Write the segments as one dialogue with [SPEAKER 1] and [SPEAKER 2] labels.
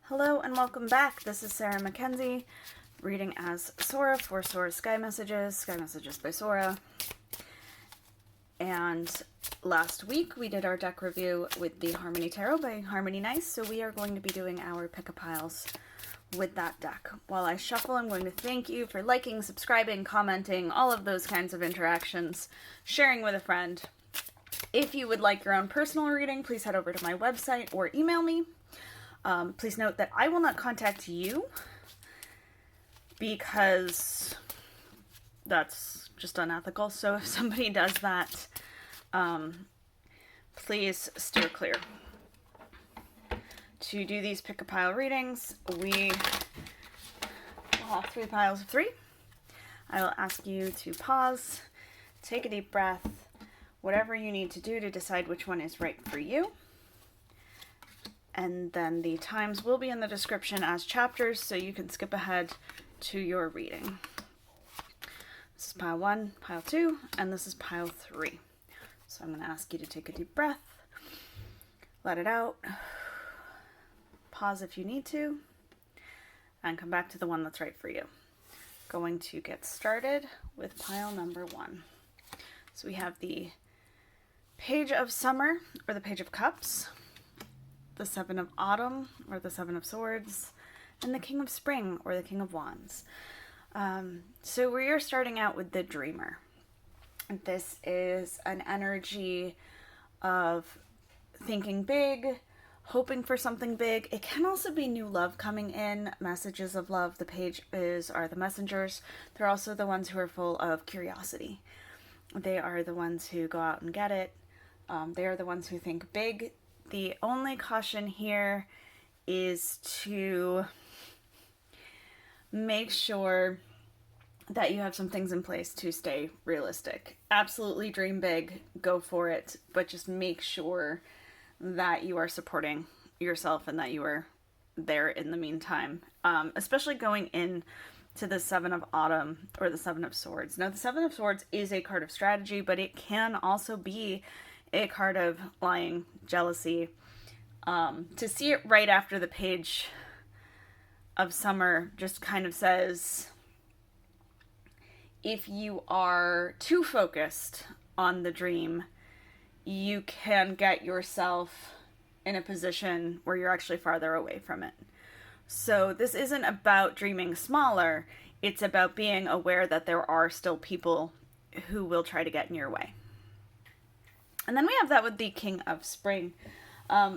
[SPEAKER 1] Hello and welcome back. This is Sarah Mackenzie, reading as Sora for Sora's Sky Messages by Sora. And last week we did our deck review with the Harmony Tarot by Harmony Nice, so we are going to be doing our pick-a-piles with that deck. While I shuffle, I'm going to thank you for liking, subscribing, commenting, all of those kinds of interactions, sharing with a friend. If you would like your own personal reading, please head over to my website or email me. Please note that I will not contact you because that's just unethical. So if somebody does that, please steer clear. To do these pick-a-pile readings, we will have 3 piles of 3. I will ask you to pause, take a deep breath, whatever you need to do to decide which one is right for you. And then the times will be in the description as chapters, so you can skip ahead to your reading. This is pile 1, pile 2, and this is pile 3. So I'm going to ask you to take a deep breath, let it out, pause if you need to, and come back to the one that's right for you. Going to get started with pile number 1. So we have the Page of Summer, or the Page of Cups, the 7 of Autumn, or the 7 of Swords, and the King of Spring, or the King of Wands. So we are starting out with the Dreamer. This is an energy of thinking big, hoping for something big. It can also be new love coming in, messages of love. The pages are the messengers. They're also the ones who are full of curiosity. They are the ones who go out and get it. They are the ones who think big. The only caution here is to make sure that you have some things in place to stay realistic. Absolutely dream big, go for it, but just make sure that you are supporting yourself and that you are there in the meantime. Especially going in to the 7 of Autumn or the 7 of Swords. Now, the 7 of Swords is a card of strategy, but it can also be a card of lying, jealousy. To see it right after the Page of Summer just kind of says, if you are too focused on the dream, you can get yourself in a position where you're actually farther away from it. So this isn't about dreaming smaller, it's about being aware that there are still people who will try to get in your way. And then we have that with the King of Spring,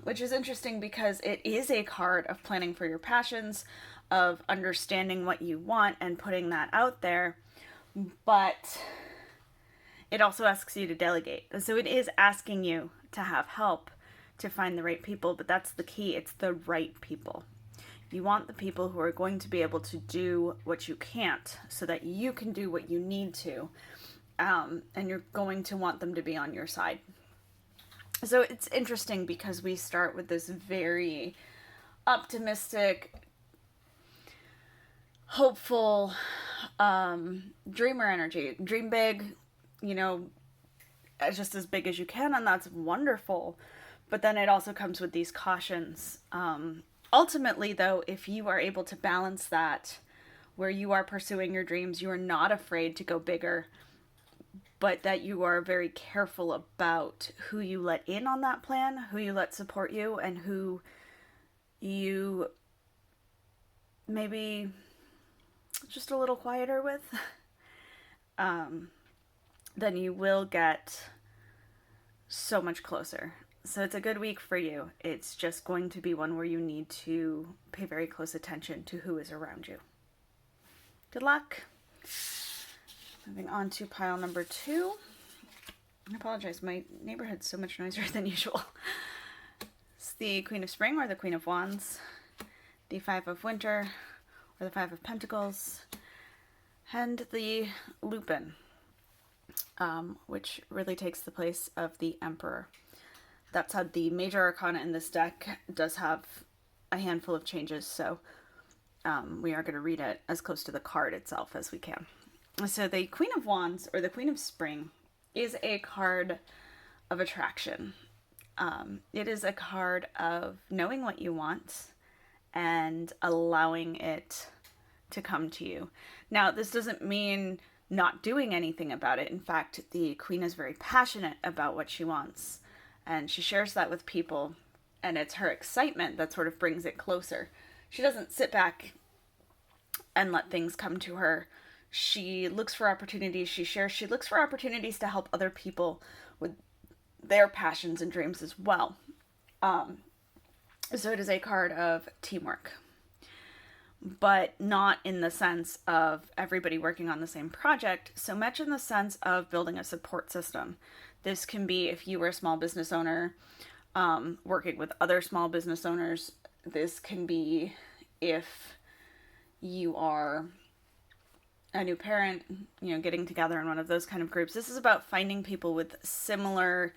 [SPEAKER 1] which is interesting because it is a card of planning for your passions, of understanding what you want and putting that out there, but it also asks you to delegate. So it is asking you to have help to find the right people, but that's the key. It's the right people. You want the people who are going to be able to do what you can't so that you can do what you need to. And you're going to want them to be on your side. So it's interesting because we start with this very optimistic, hopeful, dreamer energy. Dream big, just as big as you can, and that's wonderful. But then it also comes with these cautions. Ultimately, though, if you are able to balance that, where you are pursuing your dreams, you are not afraid to go bigger, but that you are very careful about who you let in on that plan, who you let support you, and who you maybe just a little quieter with, then you will get so much closer. So it's a good week for you. It's just going to be one where you need to pay very close attention to who is around you. Good luck. Moving on to pile number 2. I apologize, my neighborhood's so much noisier than usual. It's the Queen of Spring, or the Queen of Wands, the 5 of Winter, or the 5 of Pentacles, and the Lupin, which really takes the place of the Emperor. That's how the major arcana in this deck does have a handful of changes, so we are going to read it as close to the card itself as we can. So the Queen of Wands, or the Queen of Spring, is a card of attraction. It is a card of knowing what you want and allowing it to come to you. Now, this doesn't mean not doing anything about it. In fact, the queen is very passionate about what she wants, and she shares that with people, and it's her excitement that sort of brings it closer. She doesn't sit back and let things come to her. She looks for opportunities, she shares, she looks for opportunities to help other people with their passions and dreams as well. So it is a card of teamwork, but not in the sense of everybody working on the same project, so much in the sense of building a support system. This can be if you were a small business owner, working with other small business owners. This can be if you are a new parent, getting together in one of those kind of groups. This is about finding people with similar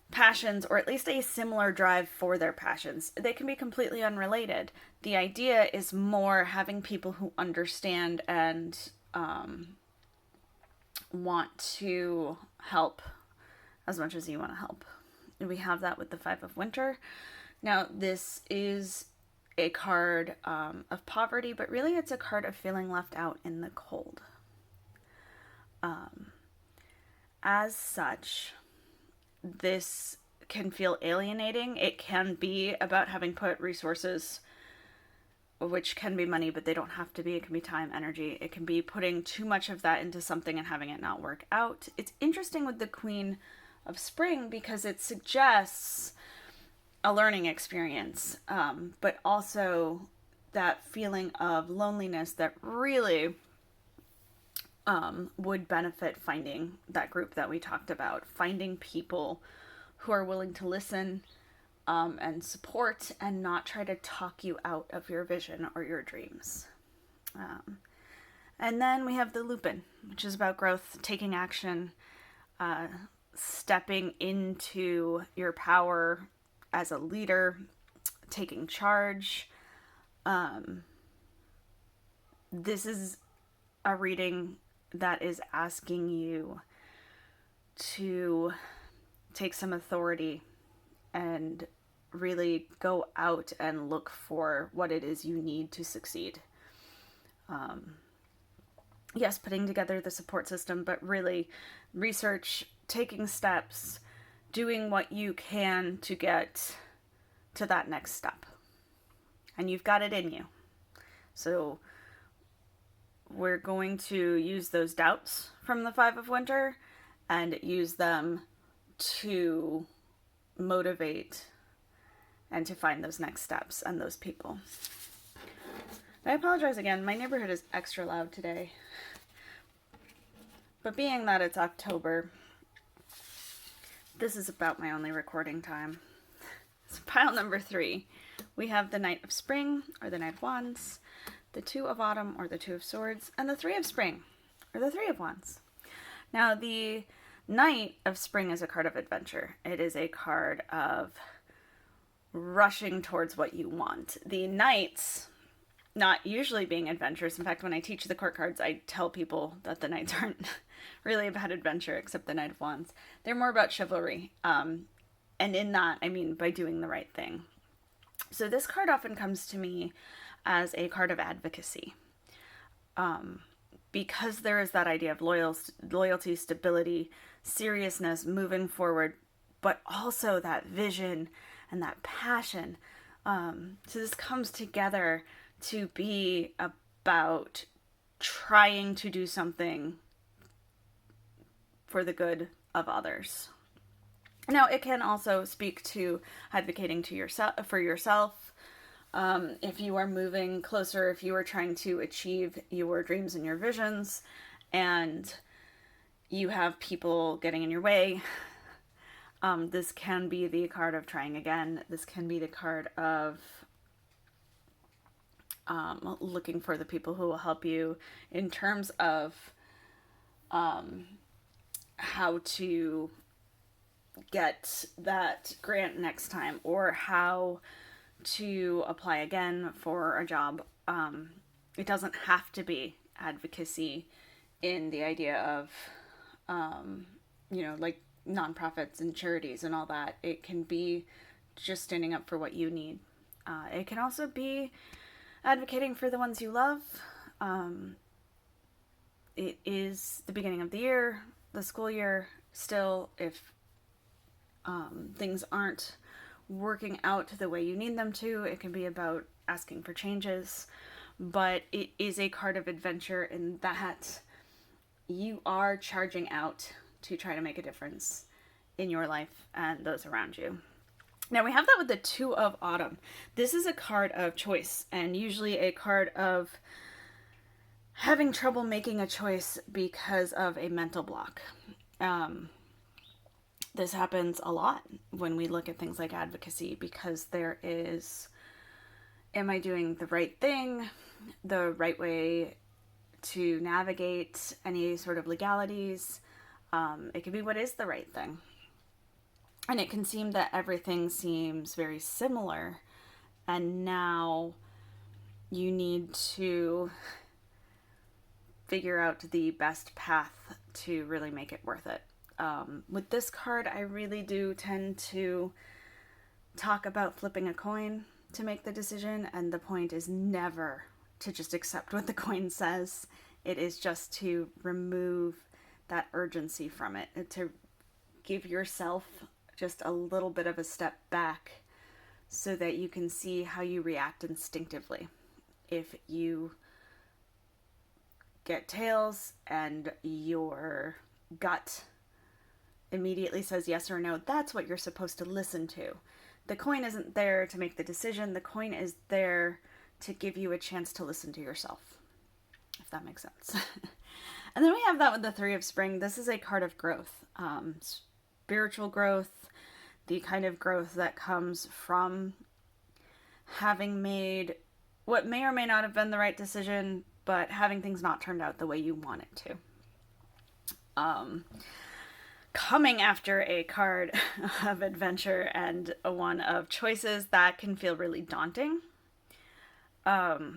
[SPEAKER 1] passions, or at least a similar drive for their passions. They can be completely unrelated. The idea is more having people who understand and want to help as much as you want to help. We have that with the Five of Winter. Now, this is a card of poverty, but really it's a card of feeling left out in the cold. As such, this can feel alienating. It can be about having put resources, which can be money, but they don't have to be. It can be time, energy. It can be putting too much of that into something and having it not work out. It's interesting with the Queen of Spring because it suggests a learning experience, but also that feeling of loneliness that really would benefit finding that group that we talked about, finding people who are willing to listen and support and not try to talk you out of your vision or your dreams. And then we have the Lupin, which is about growth, taking action, stepping into your power as a leader, taking charge. This is a reading that is asking you to take some authority and really go out and look for what it is you need to succeed. Yes, putting together the support system, but really research, taking steps, doing what you can to get to that next step. And you've got it in you. So we're going to use those doubts from the Five of Winter and use them to motivate and to find those next steps and those people. I apologize again. My neighborhood is extra loud today. But being that it's October, this is about my only recording time. So pile number 3, we have the Knight of Spring, or the Knight of Wands, the Two of Autumn, or the Two of Swords, and the Three of Spring, or the Three of Wands. Now, the Knight of Spring is a card of adventure. It is a card of rushing towards what you want. The Knights, not usually being adventurous. In fact, when I teach the court cards, I tell people that the Knights aren't really about adventure, except the Knight of Wands. They're more about chivalry. And in that, I mean by doing the right thing. So this card often comes to me as a card of advocacy. Because there is that idea of loyalty, stability, seriousness, moving forward, but also that vision and that passion. So this comes together to be about trying to do something for the good of others. Now, it can also speak to advocating to yourself for yourself. If you are moving closer, if you are trying to achieve your dreams and your visions, and you have people getting in your way, this can be the card of trying again. This can be the card of looking for the people who will help you in terms of how to get that grant next time, or how to apply again for a job. It doesn't have to be advocacy in the idea of, like nonprofits and charities and all that. It can be just standing up for what you need. It can also be advocating for the ones you love. It is the beginning of the year, the school year. Still, if things aren't working out the way you need them to, it can be about asking for changes. But it is a card of adventure in that you are charging out to try to make a difference in your life and those around you. Now we have that with the Two of Autumn. This is a card of choice, and usually a card of having trouble making a choice because of a mental block. This happens a lot when we look at things like advocacy, because there is, am I doing the right thing, the right way to navigate any sort of legalities? It can be, what is the right thing? And it can seem that everything seems very similar, and now you need to figure out the best path to really make it worth it. With this card, I really do tend to talk about flipping a coin to make the decision, and the point is never to just accept what the coin says. It is just to remove that urgency from it, to give yourself just a little bit of a step back so that you can see how you react instinctively. If you get tails and your gut immediately says yes or no, that's what you're supposed to listen to. The coin isn't there to make the decision. The coin is there to give you a chance to listen to yourself, if that makes sense. And then we have that with the Three of Spring. This is a card of growth, spiritual growth, the kind of growth that comes from having made what may or may not have been the right decision, but having things not turned out the way you want it to. Coming after a card of adventure and a one of choices, that can feel really daunting. But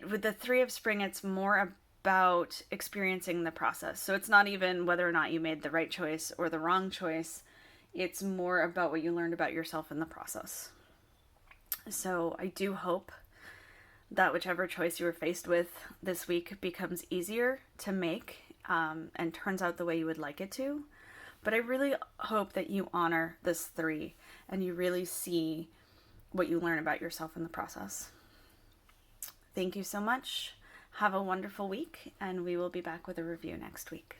[SPEAKER 1] with the Three of Spring, it's more about experiencing the process. So it's not even whether or not you made the right choice or the wrong choice. It's more about what you learned about yourself in the process. So I do hope that whichever choice you were faced with this week becomes easier to make, and turns out the way you would like it to. But I really hope that you honor this 3 and you really see what you learn about yourself in the process. Thank you so much. Have a wonderful week, and we will be back with a review next week.